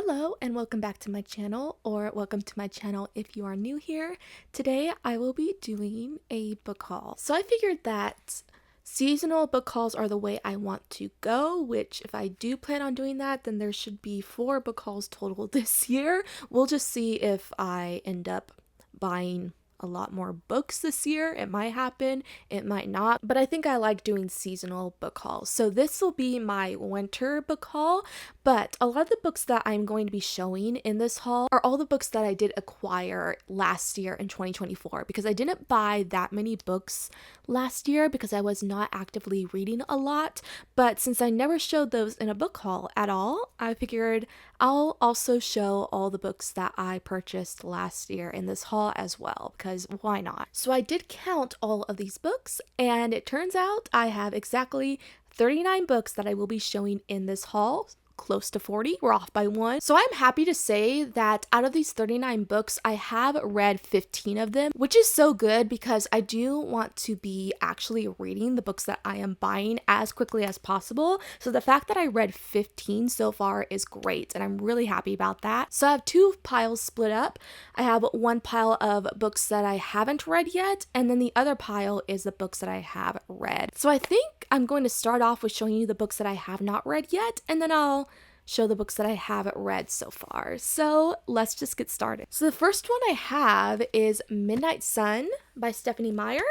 Hello and welcome back to my channel, or welcome to my channel if you are new here. Today I will be doing a book haul. So I figured that seasonal book hauls are the way I want to go, which if I do plan on doing that, then there should be 4 book hauls total this year. We'll just see if I end up buying a lot more books this year. It might happen, it might not, but I think I like doing seasonal book hauls. So this will be my winter book haul, but a lot of the books that I'm going to be showing in this haul are all the books that I did acquire last year in 2024, because I didn't buy that many books last year because I was not actively reading a lot. But since I never showed those in a book haul at all, I figured I'll also show all the books that I purchased last year in this haul as well, because why not? So I did count all of these books, and it turns out I have exactly 39 books that I will be showing in this haul. Close to 40. We're off by 1. So I'm happy to say that out of these 39 books, I have read 15 of them, which is so good because I do want to be actually reading the books that I am buying as quickly as possible. So the fact that I read 15 so far is great, and I'm really happy about that. So I have 2 piles split up. I have one pile of books that I haven't read yet, and then the other pile is the books that I have read. So I think I'm going to start off with showing you the books that I have not read yet, and then I'll show the books that I haven't read so far. So let's just get started. So the first one I have is Midnight Sun by Stephanie Meyer,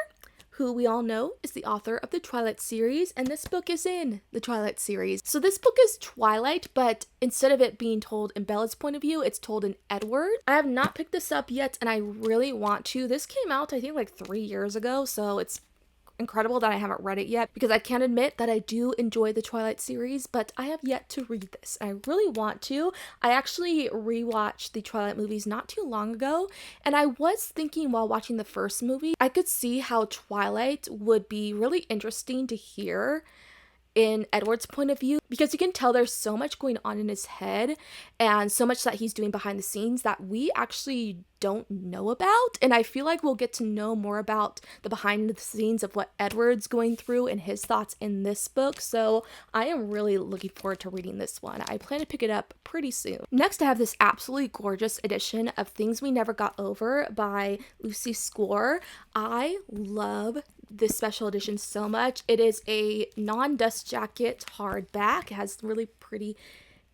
who we all know is the author of the Twilight series, and this book is in the Twilight series. So this book is Twilight, but instead of it being told in Bella's point of view, it's told in Edward. I have not picked this up yet, and I really want to. This came out, I think, like 3 years ago, so it's incredible that I haven't read it yet, because I can admit that I do enjoy the Twilight series, but I have yet to read this. I really want to. I actually rewatched the Twilight movies not too long ago, and I was thinking while watching the first movie, I could see how Twilight would be really interesting to hear in Edward's point of view, because you can tell there's so much going on in his head and so much that he's doing behind the scenes that we actually don't know about, and I feel like we'll get to know more about the behind the scenes of what Edward's going through and his thoughts in this book. So I am really looking forward to reading this one. I plan to pick it up pretty soon. Next, I have this absolutely gorgeous edition of Things We Never Got Over by Lucy Score. I love this special edition so much. It is a non-dust jacket hardback. It has really pretty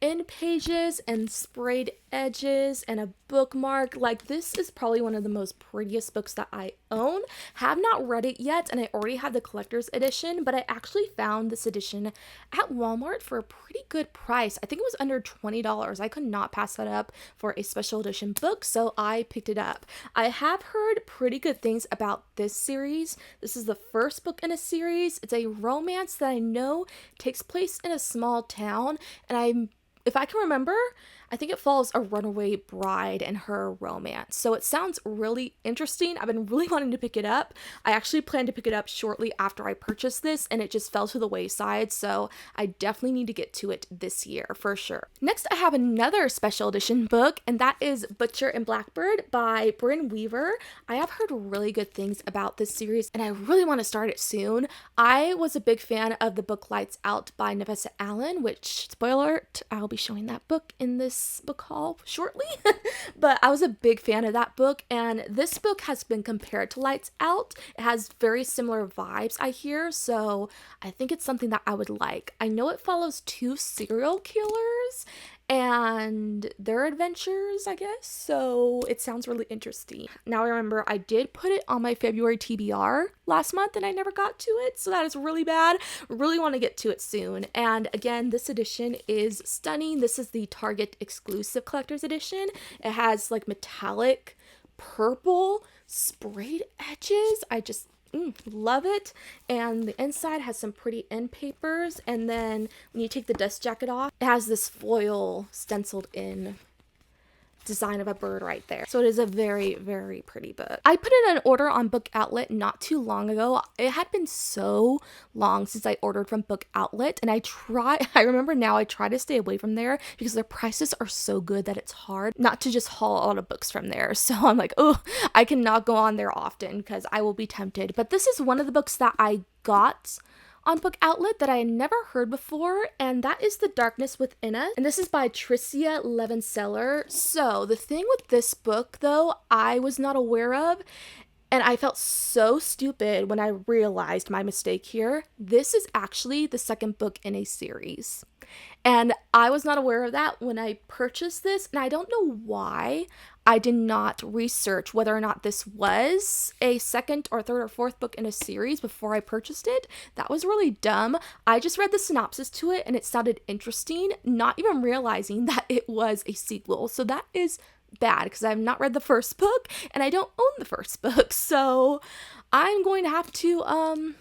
end pages and sprayed edges and a bookmark. Like, this is probably one of the most prettiest books that I own. Have not read it yet, and I already have the collector's edition, but I actually found this edition at Walmart for a pretty good price. I think it was under $20. I could not pass that up for a special edition book, so I picked it up. I have heard pretty good things about this series. This is the first book in a series. It's a romance that I know takes place in a small town, and if I can remember, I think it follows a runaway bride and her romance. So it sounds really interesting. I've been really wanting to pick it up. I actually plan to pick it up shortly after I purchase this, and it just fell to the wayside. So I definitely need to get to it this year for sure. Next, I have another special edition book, and that is Butcher and Blackbird by Bryn Weaver. I have heard really good things about this series, and I really want to start it soon. I was a big fan of the book Lights Out by Nevessa Allen, which, spoiler alert, I'll be showing that book in this book haul shortly. But I was a big fan of that book, and this book has been compared to Lights Out. It has very similar vibes, I hear, so I think it's something that I would like. I know it follows 2 serial killers and their adventures, I guess, so it sounds really interesting. Now I remember I did put it on my February TBR last month and I never got to it, so that is really bad. Really want to get to it soon. And again, this edition is stunning. This is the Target exclusive collector's edition. It has like metallic purple sprayed edges. I just love it. And the inside has some pretty end papers, and then when you take the dust jacket off, it has this foil stenciled in design of a bird right there. So it is a very, very pretty book. I put in an order on Book Outlet not too long ago. It had been so long since I ordered from Book Outlet, and I remember now I try to stay away from there because their prices are so good that it's hard not to just haul all the books from there. So I'm like, oh, I cannot go on there often because I will be tempted. But this is one of the books that I got on Book Outlet that I had never heard before, and that is The Darkness Within Us. And this is by Tricia Levenseller. So the thing with this book, though, I was not aware of, and I felt so stupid when I realized my mistake here. This is actually the second book in a series. And I was not aware of that when I purchased this, and I don't know why I did not research whether or not this was a second or third or fourth book in a series before I purchased it. That was really dumb. I just read the synopsis to it and it sounded interesting, not even realizing that it was a sequel. So that is bad because I have not read the first book and I don't own the first book. So I'm going to have to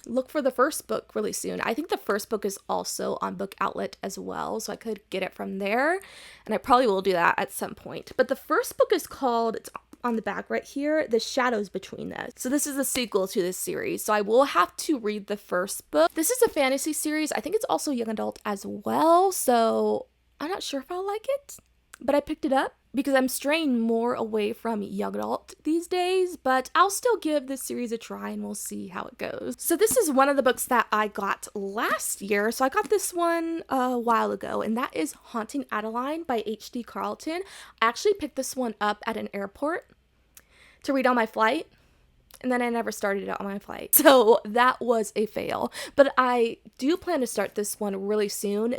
look for the first book really soon. I think the first book is also on Book Outlet as well, so I could get it from there, and I probably will do that at some point. But the first book is called, it's on the back right here, The Shadows Between Us. So this is a sequel to this series, so I will have to read the first book. This is a fantasy series. I think it's also young adult as well, so I'm not sure if I'll like it, but I picked it up because I'm straying more away from young adult these days, but I'll still give this series a try and we'll see how it goes. So this is one of the books that I got last year. So I got this one a while ago, and that is Haunting Adeline by H.D. Carlton. I actually picked this one up at an airport to read on my flight, and then I never started it on my flight. So that was a fail. But I do plan to start this one really soon.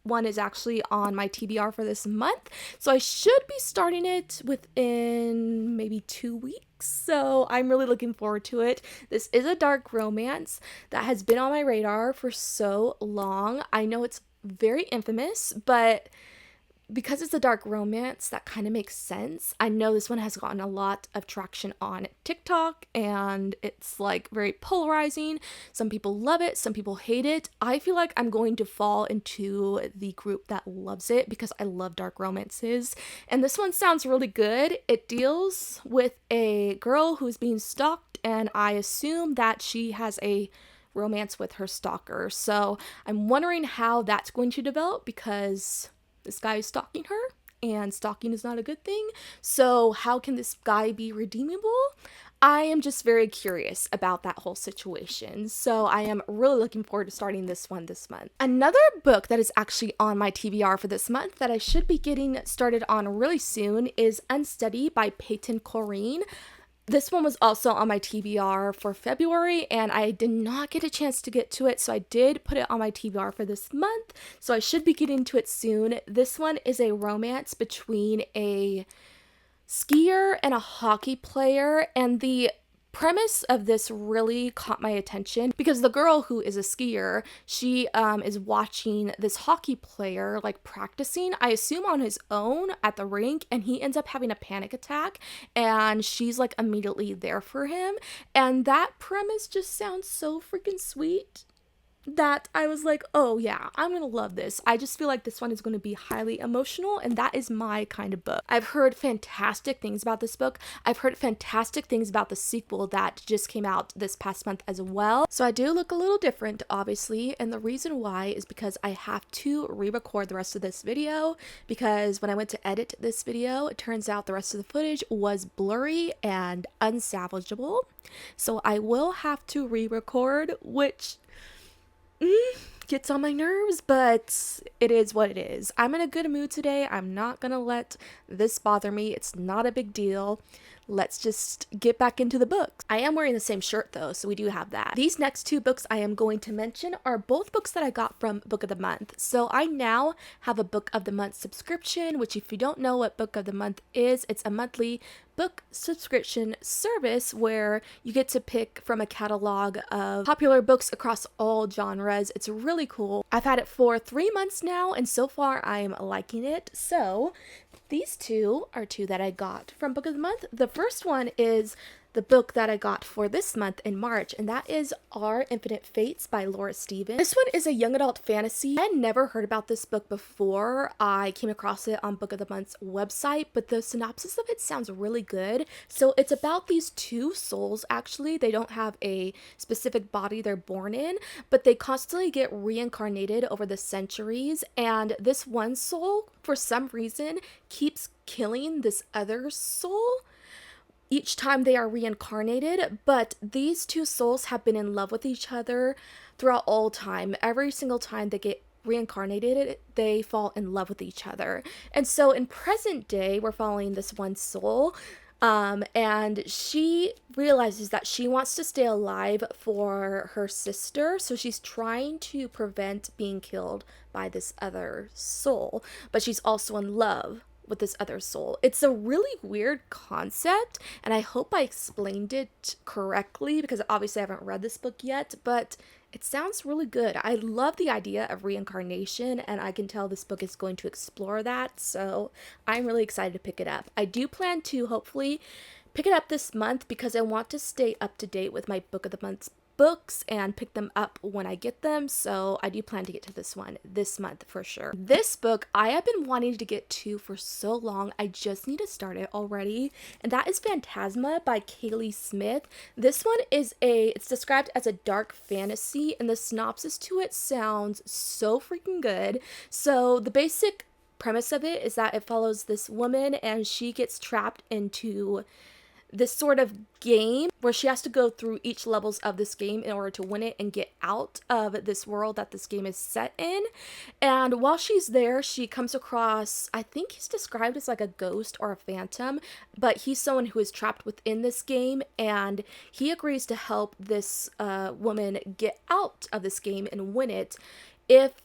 One is actually on my TBR for this month. So I should be starting it within maybe 2 weeks. So I'm really looking forward to it. This is a dark romance that has been on my radar for so long. I know it's very infamous, but because it's a dark romance, that kind of makes sense. I know this one has gotten a lot of traction on TikTok, and it's like very polarizing. Some people love it, some people hate it. I feel like I'm going to fall into the group that loves it because I love dark romances. And this one sounds really good. It deals with a girl who's being stalked, and I assume that she has a romance with her stalker. So I'm wondering how that's going to develop because this guy is stalking her, and stalking is not a good thing. So how can this guy be redeemable? I am just very curious about that whole situation. So I am really looking forward to starting this one this month. Another book that is actually on my TBR for this month that I should be getting started on really soon is Unsteady by Peyton Corrine. This one was also on my TBR for February, and I did not get a chance to get to it, so I did put it on my TBR for this month, so I should be getting to it soon. This one is a romance between a skier and a hockey player, and the premise of this really caught my attention because the girl who is a skier, she is watching this hockey player like practicing, I assume on his own at the rink, and he ends up having a panic attack, and she's like immediately there for him. And that premise just sounds so freaking sweet that I was like, oh yeah, I'm gonna love this. I just feel like this one is going to be highly emotional, and that is my kind of book. I've heard fantastic things about this book. I've heard fantastic things about the sequel that just came out this past month as well. So I do look a little different, obviously, and the reason why is because I have to re-record the rest of this video because when I went to edit this video, it turns out the rest of the footage was blurry and unsalvageable. So I will have to re-record, which gets on my nerves, but it is what it is. I'm in a good mood today. I'm not gonna let this bother me. It's not a big deal. Let's just get back into the books. I am wearing the same shirt though, so we do have that. These next two books I am going to mention are both books that I got from Book of the Month. So I now have a Book of the Month subscription, which if you don't know what Book of the Month is, it's a monthly book subscription service where you get to pick from a catalog of popular books across all genres. It's really cool. I've had it for 3 months now, and so far I'm liking it. So these two are two that I got from Book of the Month. The first one is the book that I got for this month in March, and that is Our Infinite Fates by Laura Stevens. This one is a young adult fantasy. I had never heard about this book before. I came across it on Book of the Month's website, but the synopsis of it sounds really good. So it's about these two souls, actually. They don't have a specific body they're born in, but they constantly get reincarnated over the centuries, and this one soul, for some reason, keeps killing this other soul, each time they are reincarnated, but these two souls have been in love with each other throughout all time. Every single time they get reincarnated, they fall in love with each other. And so in present day, we're following this one soul. And she realizes that she wants to stay alive for her sister, so she's trying to prevent being killed by this other soul, but she's also in love with this other soul. It's a really weird concept, and I hope I explained it correctly because obviously I haven't read this book yet, but it sounds really good. I love the idea of reincarnation, and I can tell this book is going to explore that, so I'm really excited to pick it up. I do plan to hopefully pick it up this month because I want to stay up to date with my book of the month books and pick them up when I get them, so I do plan to get to this one this month for sure. This book I have been wanting to get to for so long, I just need to start it already, and that is Phantasma by Kaylee Smith. This one is it's described as a dark fantasy, and the synopsis to it sounds so freaking good. So the basic premise of it is that it follows this woman and she gets trapped into this sort of game where she has to go through each levels of this game in order to win it and get out of this world that this game is set in. And while she's there, she comes across, I think he's described as like a ghost or a phantom, but he's someone who is trapped within this game, and he agrees to help this woman get out of this game and win it if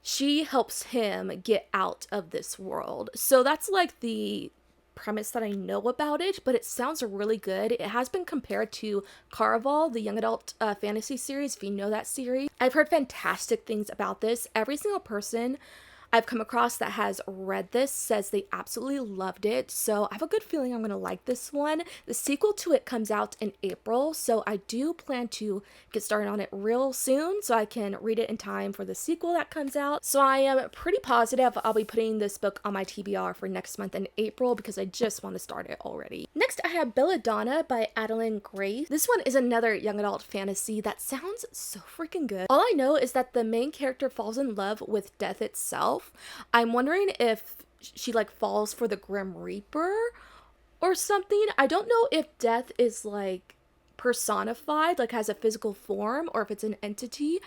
she helps him get out of this world. So that's like the premise that I know about it, but it sounds really good. It has been compared to Caraval, the young adult fantasy series, if you know that series. I've heard fantastic things about this. Every single person I've come across that has read this says they absolutely loved it, so I have a good feeling I'm going to like this one. The sequel to it comes out in April, so I do plan to get started on it real soon so I can read it in time for the sequel that comes out. So I am pretty positive I'll be putting this book on my TBR for next month in April because I just want to start it already. Next I have Belladonna by Adeline Grace. This one is another young adult fantasy that sounds so freaking good. All I know is that the main character falls in love with death itself. I'm wondering if she like falls for the Grim Reaper or something. I don't know if death is like personified, like has a physical form, or if it's an entity.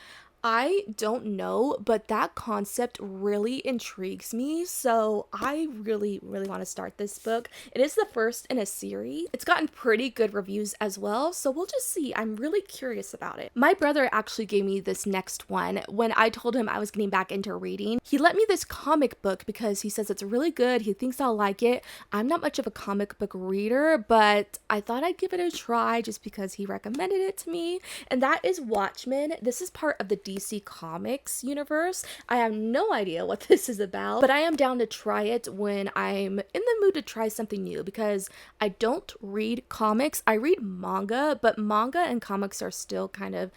I don't know, but that concept really intrigues me, so I really want to start this book. It is the first in a series. It's gotten pretty good reviews as well, so we'll just see. I'm really curious about it. My brother actually gave me this next one when I told him I was getting back into reading. He let me this comic book because he says it's really good. He thinks I'll like it. I'm not much of a comic book reader, but I thought I'd give it a try just because he recommended it to me, and that is Watchmen. This is part of the DC Comics universe. I have no idea what this is about, but I am down to try it when I'm in the mood to try something new because I don't read comics. I read manga, but manga and comics are still kind of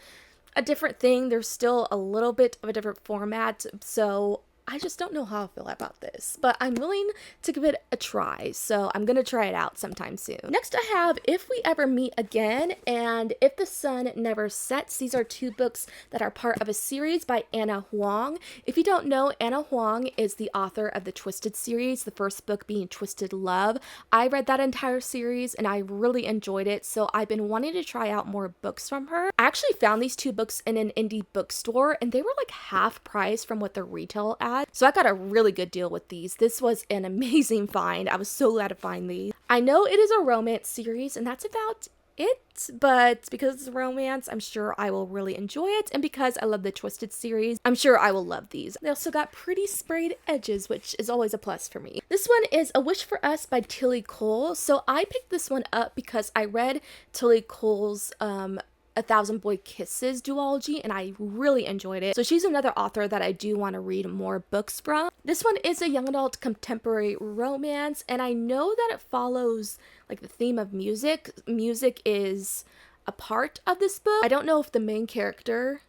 a different thing. There's still a little bit of a different format, so I just don't know how I feel about this, but I'm willing to give it a try, so I'm gonna try it out sometime soon. Next I have If We Ever Meet Again and If the Sun Never Sets. These are two books that are part of a series by Anna Huang. If you don't know, Anna Huang is the author of the Twisted series, the first book being Twisted Love. I read that entire series and I really enjoyed it, so I've been wanting to try out more books from her. I actually found these two books in an indie bookstore and they were like half price from what they're retail at. So I got a really good deal with these. This was an amazing find. I was so glad to find these. I know it is a romance series and that's about it, but because it's a romance, I'm sure I will really enjoy it, and because I love the Twisted series, I'm sure I will love these. They also got pretty sprayed edges, which is always a plus for me. This one is A Wish for Us by Tilly Cole. So I picked this one up because I read Tilly Cole's A Thousand Boy Kisses duology and I really enjoyed it. So she's another author that I do want to read more books from. This one is a young adult contemporary romance, and I know that it follows like the theme of music. Music is a part of this book. I don't know if the main character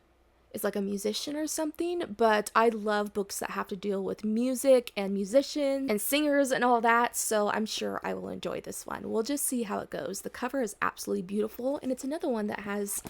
is like a musician or something, but I love books that have to deal with music and musicians and singers and all that, so I'm sure I will enjoy this one. We'll just see how it goes. The cover is absolutely beautiful, and it's another one that has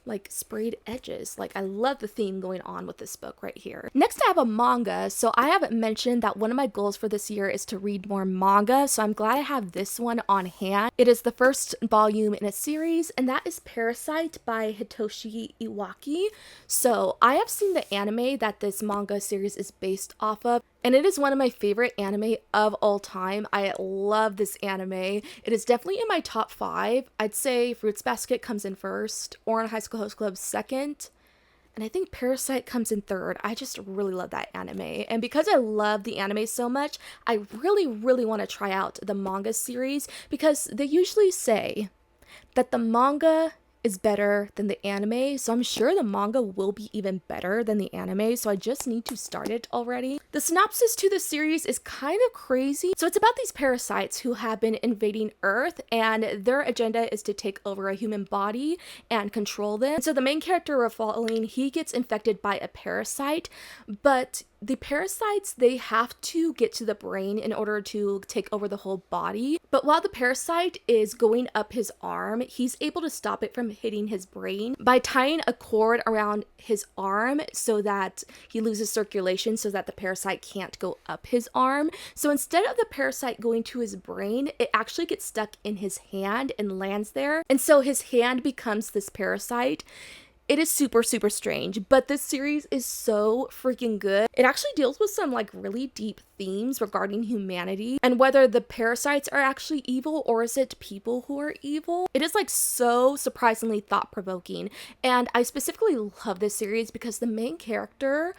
like sprayed edges. Like I love the theme going on with this book right here. Next I have a manga. So I haven't mentioned that one of my goals for this year is to read more manga. So I'm glad I have this one on hand. It is the first volume in a series, and that is Parasite by Hitoshi Iwaki. So I have seen the anime that this manga series is based off of, and it is one of my favorite anime of all time. I love this anime. It is definitely in my top 5. I'd say Fruits Basket comes in first, Ouran High School Host Club second, and I think Parasite comes in third. I just really love that anime. And because I love the anime so much, I really want to try out the manga series, because they usually say that the manga is better than the anime, so I'm sure the manga will be even better than the anime, so I just need to start it already. The synopsis to the series is kind of crazy. So it's about these parasites who have been invading Earth, and their agenda is to take over a human body and control them. So the main character we're following, he gets infected by a parasite, but the parasites, they have to get to the brain in order to take over the whole body. But while the parasite is going up his arm, he's able to stop it from hitting his brain by tying a cord around his arm so that he loses circulation, so that the parasite can't go up his arm. So instead of the parasite going to his brain, it actually gets stuck in his hand and lands there. And so his hand becomes this parasite. It is super strange, but this series is so freaking good. It actually deals with some like really deep themes regarding humanity and whether the parasites are actually evil or is it people who are evil. It is like so surprisingly thought-provoking, and I specifically love this series because the main character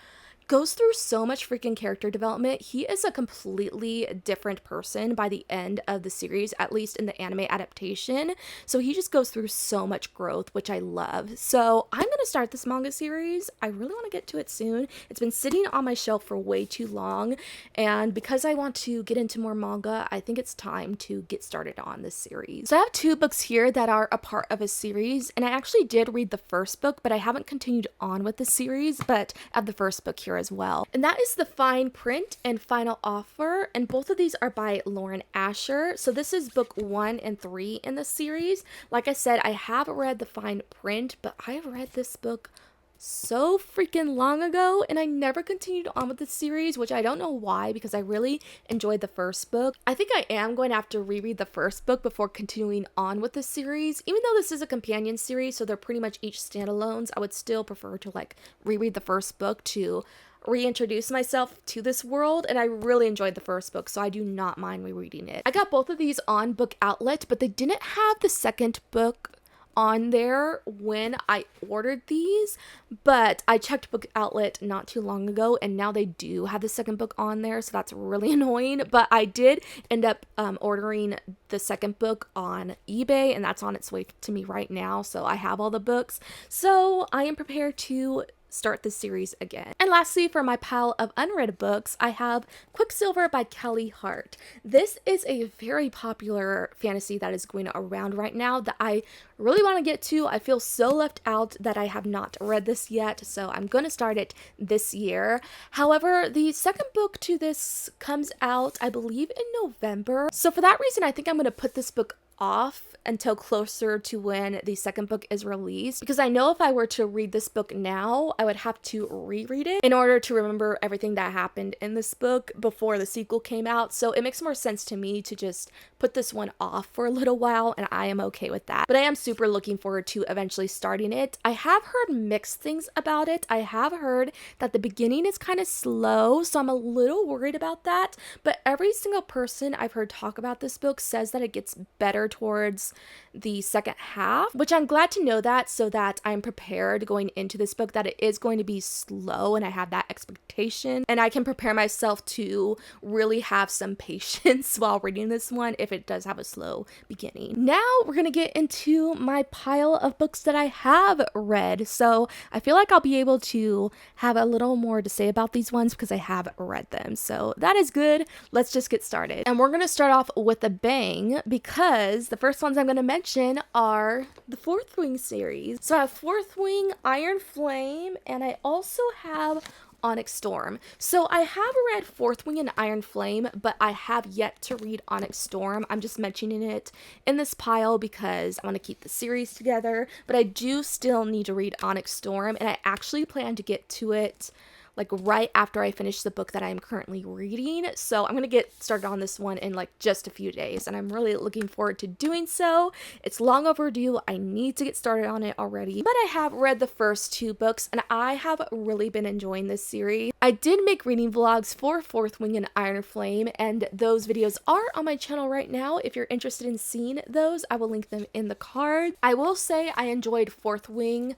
goes through so much freaking character development. He is a completely different person by the end of the series, at least in the anime adaptation. So he just goes through so much growth, which I love. So I'm gonna start this manga series. I really want to get to it soon. It's been sitting on my shelf for way too long, and because I want to get into more manga, I think it's time to get started on this series. So I have 2 books here that are a part of a series, and I actually did read the first book, but I haven't continued on with the series, but I have the first book here as well. And that is The Fine Print and Final Offer, and both of these are by Lauren Asher. So this is book 1 and 3 in the series. Like I said, I have read The Fine Print, but I've read this book so freaking long ago, and I never continued on with the series, which I don't know why, because I really enjoyed the first book. I think I am going to have to reread the first book before continuing on with the series. Even though this is a companion series, so they're pretty much each standalones, I would still prefer to like reread the first book to reintroduce myself to this world, and I really enjoyed the first book, so I do not mind rereading it. I got both of these on Book Outlet, but they didn't have the second book on there when I ordered these, but I checked Book Outlet not too long ago, and now they do have the second book on there, so that's really annoying. But I did end up ordering the second book on eBay, and that's on its way to me right now, so I have all the books, so I am prepared to start this series again. And lastly, for my pile of unread books, I have Quicksilver by Kelly Hart. This is a very popular fantasy that is going around right now that I really want to get to. I feel so left out that I have not read this yet, so I'm going to start it this year. However, the second book to this comes out, I believe, in November. So for that reason, I think I'm going to put this book off until closer to when the second book is released, because I know if I were to read this book now, I would have to reread it in order to remember everything that happened in this book before the sequel came out. So it makes more sense to me to just put this one off for a little while, and I am okay with that. But I am super looking forward to eventually starting it. I have heard mixed things about it. I have heard that the beginning is kind of slow, so I'm a little worried about that, but every single person I've heard talk about this book says that it gets better towards the second half, which I'm glad to know that, so that I'm prepared going into this book that it is going to be slow, and I have that expectation, and I can prepare myself to really have some patience while reading this one if it does have a slow beginning. Now we're gonna get into my pile of books that I have read, so I feel like I'll be able to have a little more to say about these ones because I have read them, so that is good. Let's just get started, and we're gonna start off with a bang because the first ones I'm going to mention are the Fourth Wing series. So I have Fourth Wing, Iron Flame, and I also have Onyx Storm. So I have read Fourth Wing and Iron Flame, but I have yet to read Onyx Storm. I'm just mentioning it in this pile because I want to keep the series together, but I do still need to read Onyx Storm, and I actually plan to get to it like right after I finish the book that I'm currently reading. So I'm gonna get started on this one in like just a few days, and I'm really looking forward to doing so. It's long overdue. I need to get started on it already, but I have read the first 2 books and I have really been enjoying this series. I did make reading vlogs for Fourth Wing and Iron Flame, and those videos are on my channel right now. If you're interested in seeing those, I will link them in the card. I will say I enjoyed Fourth Wing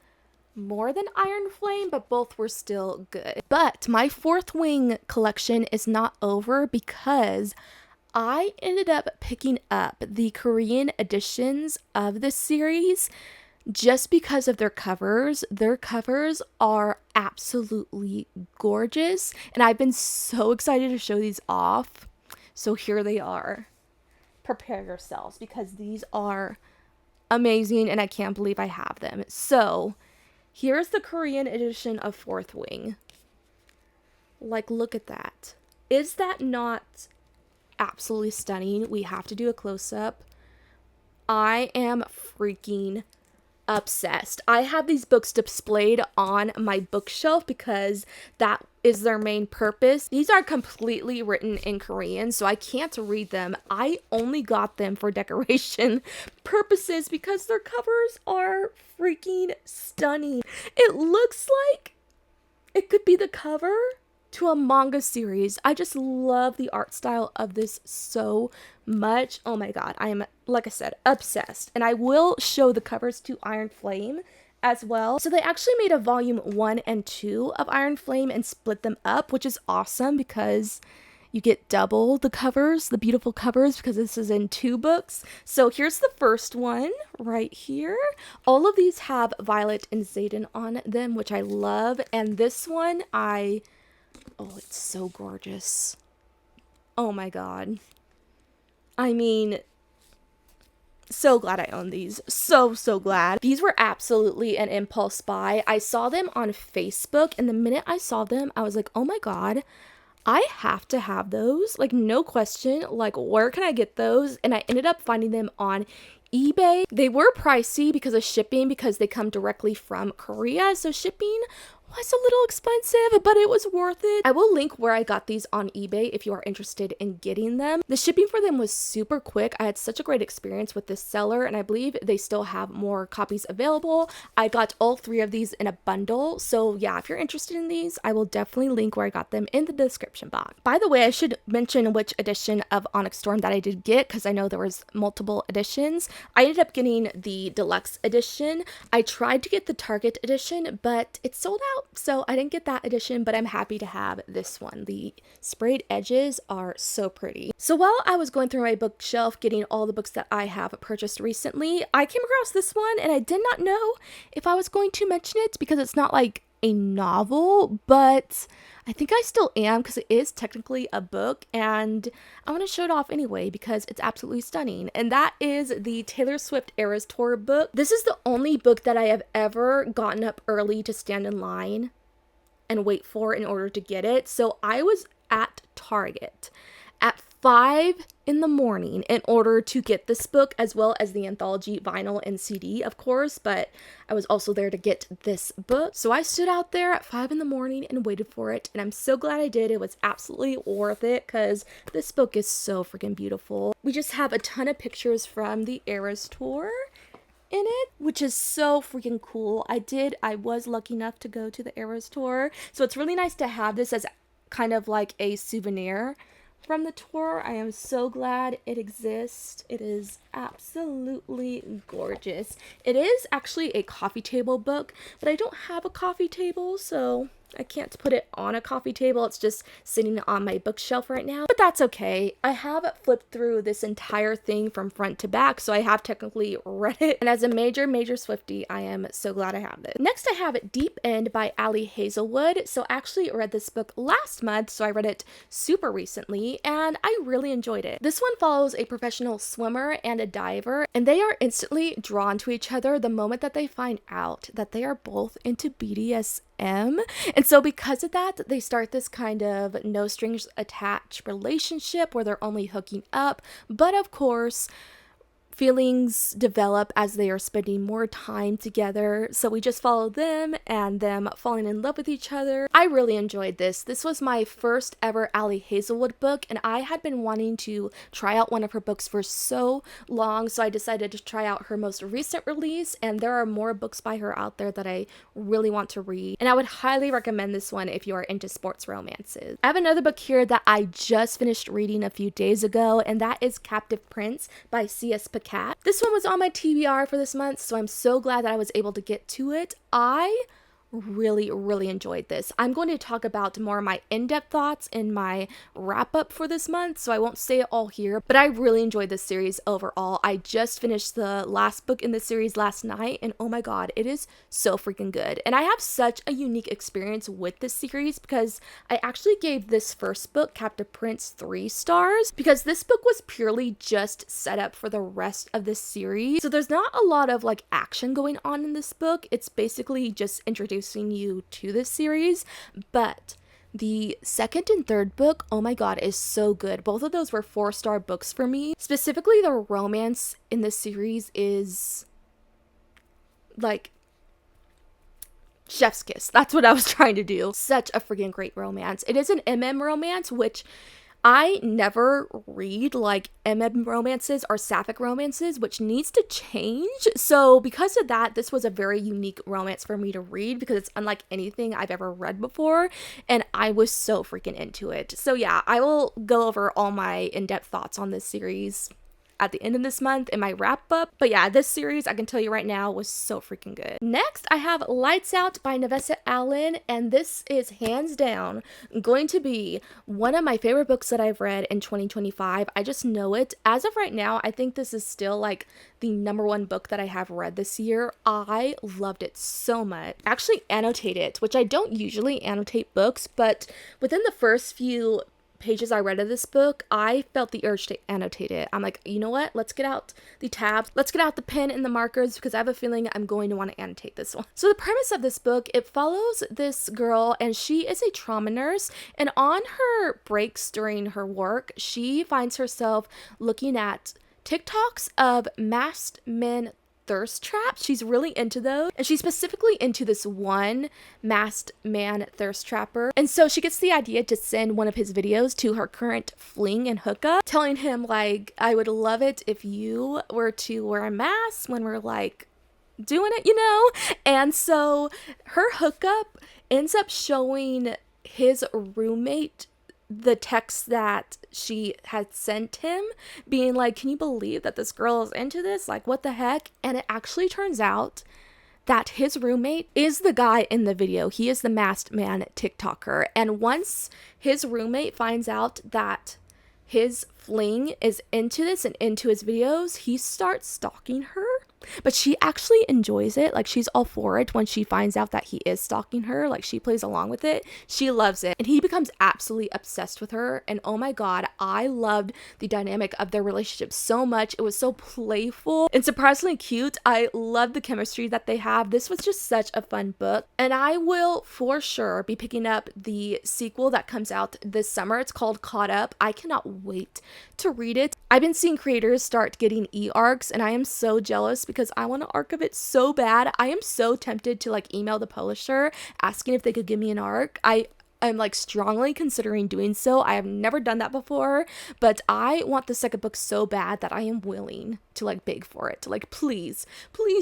more than Iron Flame, but both were still good. But my Fourth Wing collection is not over because I ended up picking up the Korean editions of this series just because of their covers. Their covers are absolutely gorgeous, and I've been so excited to show these off. So here they are. Prepare yourselves because these are amazing and I can't believe I have them. So here's the Korean edition of Fourth Wing. Like, look at that. Is that not absolutely stunning? We have to do a close-up. I am freaking obsessed. I have these books displayed on my bookshelf because that is their main purpose. These are completely written in Korean, so I can't read them. I only got them for decoration purposes because their covers are freaking stunning. It looks like it could be the cover to a manga series. I just love the art style of this so much. Oh my god, I am, like I said, obsessed. And I will show the covers to Iron Flame as well. So they actually made a volume 1 and 2 of Iron Flame and split them up, which is awesome because you get double the covers, the beautiful covers, because this is in 2 books. So here's the first one right here. All of these have Violet and Xaden on them, which I love. And this one, oh, it's so gorgeous. Oh my god. I mean, so glad I own these. So glad. These were absolutely an impulse buy. I saw them on Facebook, and the minute I saw them, I was like, oh my god, I have to have those. Like, no question. Like, where can I get those? And I ended up finding them on eBay. They were pricey because of shipping, because they come directly from Korea, so shipping was a little expensive, but it was worth it. I will link where I got these on eBay if you are interested in getting them. The shipping for them was super quick. I had such a great experience with this seller, and I believe they still have more copies available. I got all 3 of these in a bundle, so yeah, if you're interested in these, I will definitely link where I got them in the description box. By the way, I should mention which edition of Onyx Storm that I did get, because I know there was multiple editions. I ended up getting the deluxe edition. I tried to get the Target edition, but it sold out, so I didn't get that edition, but I'm happy to have this one. The sprayed edges are so pretty. So while I was going through my bookshelf getting all the books that I have purchased recently, I came across this one, and I did not know if I was going to mention it because it's not like a novel, but I think I still am because it is technically a book, and I want to show it off anyway because it's absolutely stunning. And that is the Taylor Swift Eras Tour book. This is the only book that I have ever gotten up early to stand in line and wait for in order to get it. So I was at Target at 5 in the morning in order to get this book, as well as the anthology vinyl and CD, of course, but I was also there to get this book. So I stood out there at 5 in the morning and waited for it, and I'm so glad I did. It was absolutely worth it because this book is so freaking beautiful. We just have a ton of pictures from the Eras Tour in it, which is so freaking cool. I was lucky enough to go to the Eras Tour, so it's really nice to have this as kind of like a souvenir from the tour. I am so glad it exists. It is absolutely gorgeous. It is actually a coffee table book, but I don't have a coffee table, so I can't put it on a coffee table. It's just sitting on my bookshelf right now, but that's okay. I have flipped through this entire thing from front to back, so I have technically read it. And as a major Swiftie, I am so glad I have this. Next, I have Deep End by Ali Hazelwood. So I actually read this book last month, so I read it super recently, and I really enjoyed it. This one follows a professional swimmer and a diver, and they are instantly drawn to each other the moment that they find out that they are both into BDSM. am. And so because of that, they start this kind of no strings attached relationship where they're only hooking up. But of course, feelings develop as they are spending more time together, so we just follow them and them falling in love with each other. I really enjoyed this. This was my first ever Allie Hazelwood book, and I had been wanting to try out one of her books for so long, so I decided to try out her most recent release, and there are more books by her out there that I really want to read, and I would highly recommend this one if you are into sports romances. I have another book here that I just finished reading a few days ago, and that is Captive Prince by C.S. Pacat. This one was on my TBR for this month, so I'm so glad that I was able to get to it. I really enjoyed this. I'm going to talk about more of my in-depth thoughts in my wrap-up for this month, so I won't say it all here, but I really enjoyed this series overall. I just finished the last book in the series last night, and oh my god, it is so freaking good. And I have such a unique experience with this series because I actually gave this first book, Captive Prince, 3 stars, because this book was purely just set up for the rest of this series. So there's not a lot of like action going on in this book. It's basically just introducing you to this series, but the second and third book, oh my god, is so good. Both of those were 4-star books for me. Specifically, the romance in this series is like chef's kiss. That's what I was trying to do. Such a freaking great romance. It is an MM romance, which I never read like MM romances or sapphic romances, which needs to change. So because of that, this was a very unique romance for me to read because it's unlike anything I've ever read before, and I was so freaking into it. So yeah, I will go over all my in-depth thoughts on this series at the end of this month in my wrap up. But yeah, this series, I can tell you right now, was so freaking good. Next, I have Lights Out by Nevessa Allen, and this is hands down going to be one of my favorite books that I've read in 2025. I just know it. As of right now, I think this is still like the #1 book that I have read this year. I loved it so much. I actually annotated it, which I don't usually annotate books, but within the first few pages I read of this book, I felt the urge to annotate it. I'm like, you know what? Let's get out the tabs. Let's get out the pen and the markers because I have a feeling I'm going to want to annotate this one. So the premise of this book, it follows this girl and she is a trauma nurse, and on her breaks during her work, she finds herself looking at TikToks of masked men thirst traps. She's really into those, and she's specifically into this one masked man thirst trapper. And so she gets the idea to send one of his videos to her current fling and hookup, telling him like, I would love it if you were to wear a mask when we're like doing it, you know? And so her hookup ends up showing his roommate the text that she had sent him, being like, can you believe that this girl is into this? Like, what the heck? And it actually turns out that his roommate is the guy in the video. He is the masked man TikToker. And once his roommate finds out that his fling is into this and into his videos, he starts stalking her. But she actually enjoys it. Like, she's all for it when she finds out that he is stalking her. Like, she plays along with it. She loves it. And he becomes absolutely obsessed with her. And oh my god, I loved the dynamic of their relationship so much. It was so playful and surprisingly cute. I love the chemistry that they have. This was just such a fun book. And I will for sure be picking up the sequel that comes out this summer. It's called Caught Up. I cannot wait to read it. I've been seeing creators start getting e-arcs, and I am so jealous because I want an arc of it so bad. I am so tempted to like email the publisher asking if they could give me an arc. I'm like strongly considering doing so. I have never done that before, but I want the second book so bad that I am willing to like beg for it. To like, please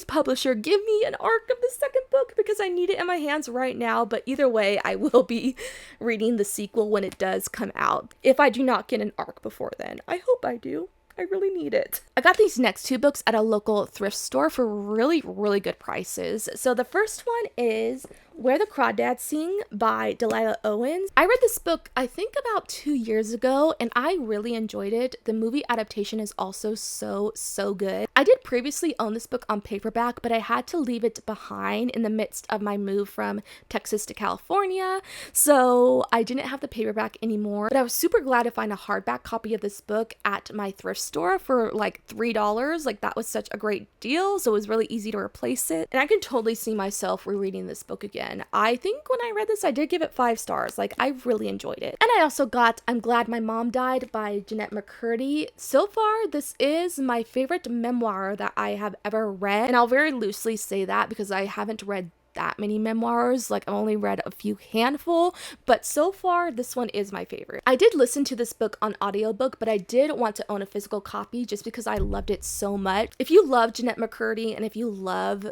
publisher, give me an arc of the second book because I need it in my hands right now. But either way, I will be reading the sequel when it does come out. If I do not get an arc before then, I hope I do. I really need it. I got these next 2 books at a local thrift store for really good prices. So the first one is Where the Crawdads Sing by Delilah Owens. I read this book, I think about 2 years ago, and I really enjoyed it. The movie adaptation is also so good. I did previously own this book on paperback, but I had to leave it behind in the midst of my move from Texas to California, so I didn't have the paperback anymore. But I was super glad to find a hardback copy of this book at my thrift store for like $3. Like, that was such a great deal, so it was really easy to replace it. And I can totally see myself rereading this book again. I think when I read this, I did give it 5 stars. Like, I really enjoyed it. And I also got I'm Glad My Mom Died by Jeanette McCurdy. So far, this is my favorite memoir that I have ever read. And I'll very loosely say that because I haven't read that many memoirs. Like, I've only read a few handful, but so far this one is my favorite. I did listen to this book on audiobook, but I did want to own a physical copy just because I loved it so much. If you love Jeanette McCurdy and if you love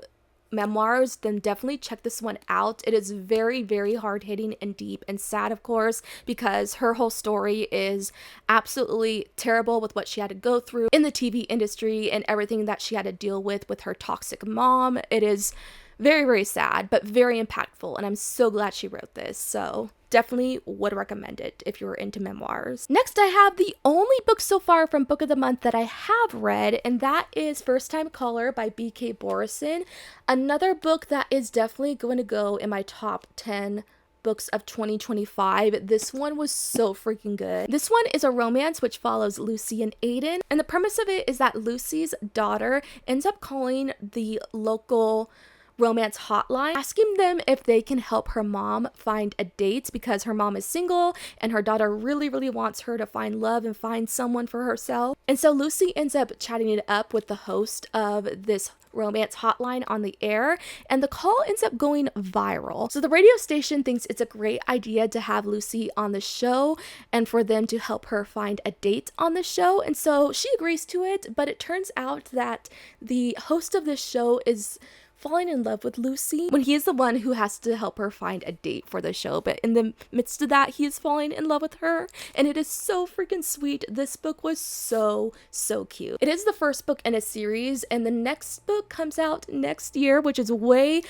memoirs, then definitely check this one out. It is very, very hard-hitting and deep and sad, of course, because her whole story is absolutely terrible with what she had to go through in the TV industry and everything that she had to deal with her toxic mom. It is very, very sad, but very impactful, and I'm so glad she wrote this. So definitely would recommend it if you're into memoirs. Next, I have the only book so far from Book of the Month that I have read, and that is First Time Caller by B.K. Borison. Another book that is definitely going to go in my top 10 books of 2025. This one was so freaking good. This one is a romance which follows Lucy and Aiden, and the premise of it is that Lucy's daughter ends up calling the local romance hotline, asking them if they can help her mom find a date because her mom is single and her daughter really, really wants her to find love and find someone for herself. And so Lucy ends up chatting it up with the host of this romance hotline on the air, and the call ends up going viral. So the radio station thinks it's a great idea to have Lucy on the show and for them to help her find a date on the show, and so she agrees to it. But it turns out that the host of this show is falling in love with Lucy when he is the one who has to help her find a date for the show. But in the midst of that, he is falling in love with her, and it is so freaking sweet. This book was so cute. It is the first book in a series, and the next book comes out next year, which is way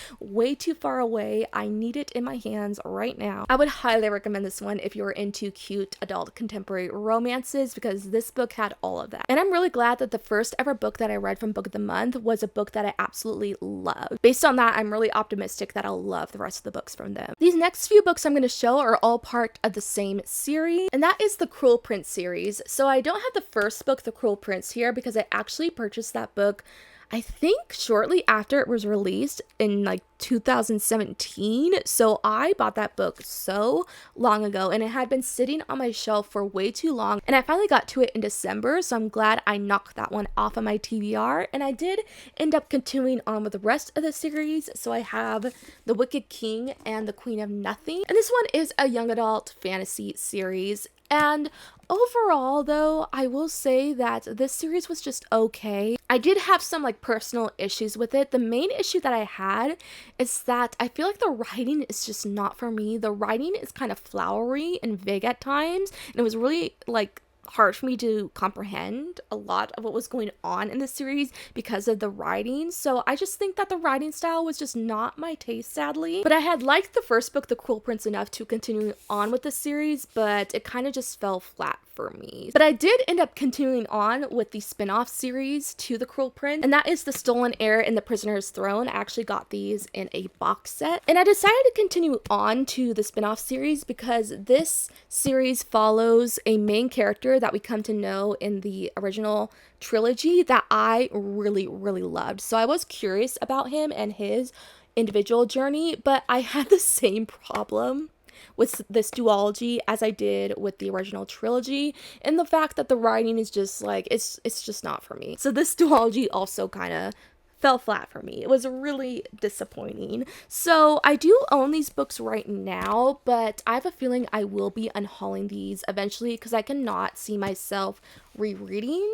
too far away. I need it in my hands right now. I would highly recommend this one if you're into cute adult contemporary romances, because this book had all of that. And I'm really glad that the first ever book that I read from Book of the Month was a book that I absolutely loved. Based on that, I'm really optimistic that I'll love the rest of the books from them. These next few books I'm going to show are all part of the same series, and that is the Cruel Prince series. So I don't have the first book, The Cruel Prince, here because I actually purchased that book I think shortly after it was released in like 2017. So I bought that book so long ago, and it had been sitting on my shelf for way too long, and I finally got to it in December, so I'm glad I knocked that one off of my TBR. And I did end up continuing on with the rest of the series. So I have The Wicked King and The Queen of Nothing, and this one is a young adult fantasy series. And overall, though, I will say that this series was just okay. I did have some like personal issues with it. The main issue that I had is that I feel like the writing is just not for me. The writing is kind of flowery and vague at times, and it was really like hard for me to comprehend a lot of what was going on in the series because of the writing. So I just think that the writing style was just not my taste, sadly. But I had liked the first book, The Cruel Prince, enough to continue on with the series, but it kind of just fell flat for me. But I did end up continuing on with the spin-off series to The Cruel Prince, and that is The Stolen Heir and The Prisoner's Throne. I actually got these in a box set, and I decided to continue on to the spin-off series because this series follows a main character that we come to know in the original trilogy that I really loved. So I was curious about him and his individual journey, but I had the same problem with this duology as I did with the original trilogy, and the fact that the writing is just like it's just not for me. So this duology also kind of fell flat for me. It was really disappointing. So I do own these books right now, but I have a feeling I will be unhauling these eventually because I cannot see myself rereading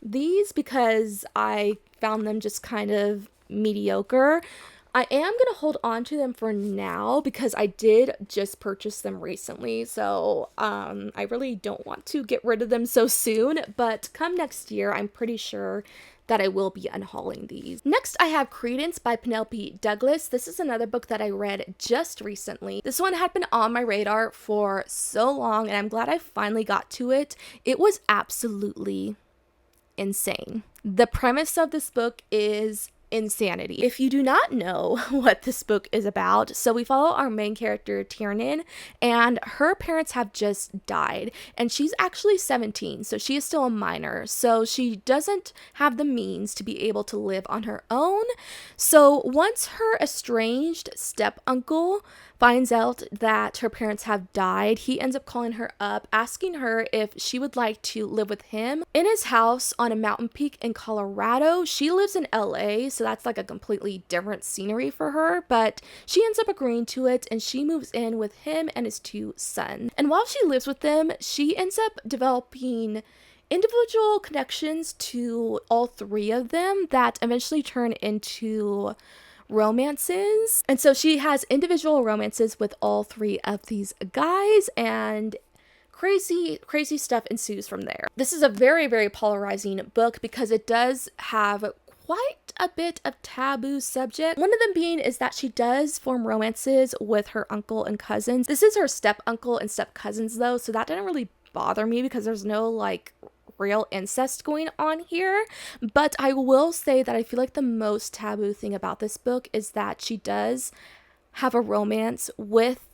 these because I found them just kind of mediocre. I am going to hold on to them for now because I did just purchase them recently, so I really don't want to get rid of them so soon, but come next year, I'm pretty sure that I will be unhauling these. Next, I have Credence by Penelope Douglas. This is another book that I read just recently. This one had been on my radar for so long, and I'm glad I finally got to it. It was absolutely insane. The premise of this book is insanity. If you do not know what this book is about, so we follow our main character Tiernan, and her parents have just died, and she's actually 17, so she is still a minor, so she doesn't have the means to be able to live on her own. So once her estranged step uncle finds out that her parents have died, he ends up calling her up, asking her if she would like to live with him in his house on a mountain peak in Colorado. She lives in LA, so that's like a completely different scenery for her, but she ends up agreeing to it, and she moves in with him and his 2 sons. And while she lives with them, she ends up developing individual connections to all 3 of them that eventually turn into romances. And so she has individual romances with all 3 of these guys, and crazy stuff ensues from there. This is a very, very polarizing book because it does have quite a bit of taboo subject. One of them being is that she does form romances with her uncle and cousins. This is her step uncle and step cousins though, so that didn't really bother me because there's no like real incest going on here. But I will say that I feel like the most taboo thing about this book is that she does have a romance with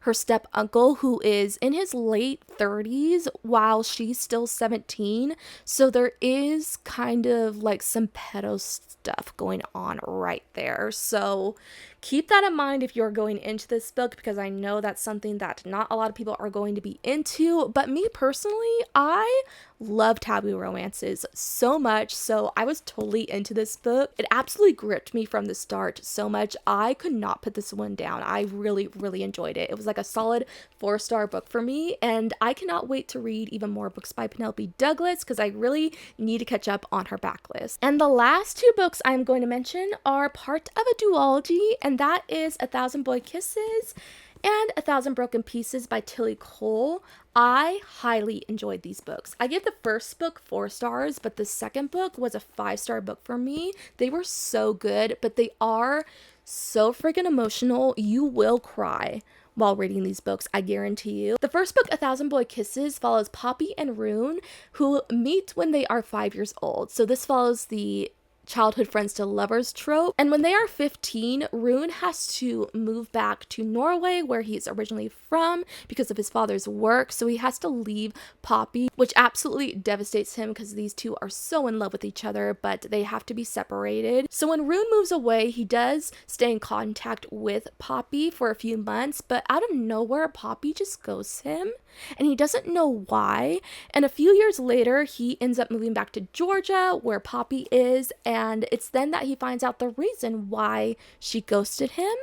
her step uncle, who is in his late 30s while she's still 17. So there is kind of like some pedo stuff going on right there. So keep that in mind if you're going into this book, because I know that's something that not a lot of people are going to be into. But me personally, I love taboo romances so much, so I was totally into this book. It absolutely gripped me from the start so much. I could not put this one down. I really enjoyed it. It was like a solid 4-star book for me, and I cannot wait to read even more books by Penelope Douglas because I really need to catch up on her backlist. And the last 2 books I'm going to mention are part of a duology, and that is 1,000 Boy Kisses and 1,000 Broken Pieces by Tilly Cole. I highly enjoyed these books. I gave the first book 4 stars, but the second book was a 5-star book for me. They were so good, but they are so freaking emotional. You will cry while reading these books, I guarantee you. The first book, 1,000 Boy Kisses, follows Poppy and Rune, who meet when they are 5 years old. So this follows the childhood friends to lovers trope. And when they are 15, Rune has to move back to Norway, where he's originally from, because of his father's work. So he has to leave Poppy, which absolutely devastates him because these 2 are so in love with each other, but they have to be separated. So when Rune moves away, he does stay in contact with Poppy for a few months, but out of nowhere, Poppy just ghosts him, and he doesn't know why. And a few years later, he ends up moving back to Georgia, where Poppy is, and it's then that he finds out the reason why she ghosted him.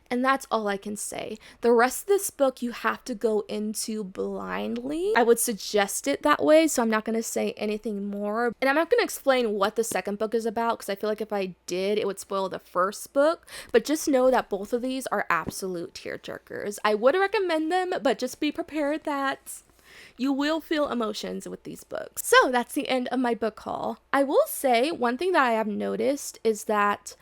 And that's all I can say. The rest of this book you have to go into blindly. I would suggest it that way, so I'm not going to say anything more. And I'm not going to explain what the second book is about, because I feel like if I did, it would spoil the first book. But just know that both of these are absolute tearjerkers. I would recommend them, but just be prepared that you will feel emotions with these books. So that's the end of my book haul. I will say one thing that I have noticed is that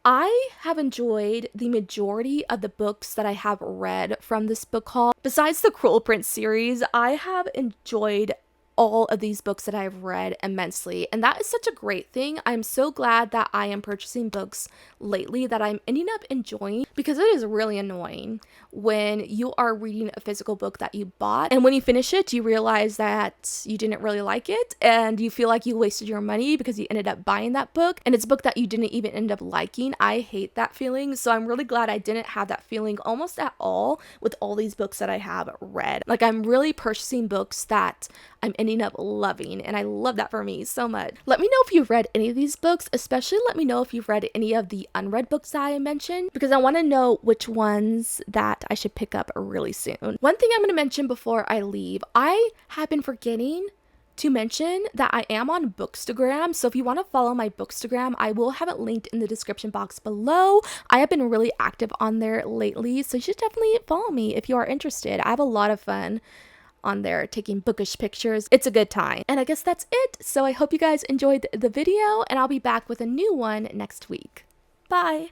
I have enjoyed the majority of the books that I have read from this book haul. Besides the Cruel Prince series, I have enjoyed all of these books that I've read immensely, and that is such a great thing. I'm so glad that I am purchasing books lately that I'm ending up enjoying, because it is really annoying when you are reading a physical book that you bought, and when you finish it you realize that you didn't really like it, and you feel like you wasted your money because you ended up buying that book and it's a book that you didn't even end up liking. I hate that feeling, so I'm really glad I didn't have that feeling almost at all with all these books that I have read. Like, I'm really purchasing books that I'm ending up loving, and I love that for me so much. Let me know if you've read any of these books, especially let me know if you've read any of the unread books that I mentioned, because I want to know which ones that I should pick up really soon. One thing I'm going to mention before I leave, I have been forgetting to mention that I am on Bookstagram, so if you want to follow my Bookstagram, I will have it linked in the description box below. I have been really active on there lately, so you should definitely follow me if you are interested. I have a lot of fun on there taking bookish pictures. It's a good time. And I guess that's it. So I hope you guys enjoyed the video, and I'll be back with a new one next week. Bye!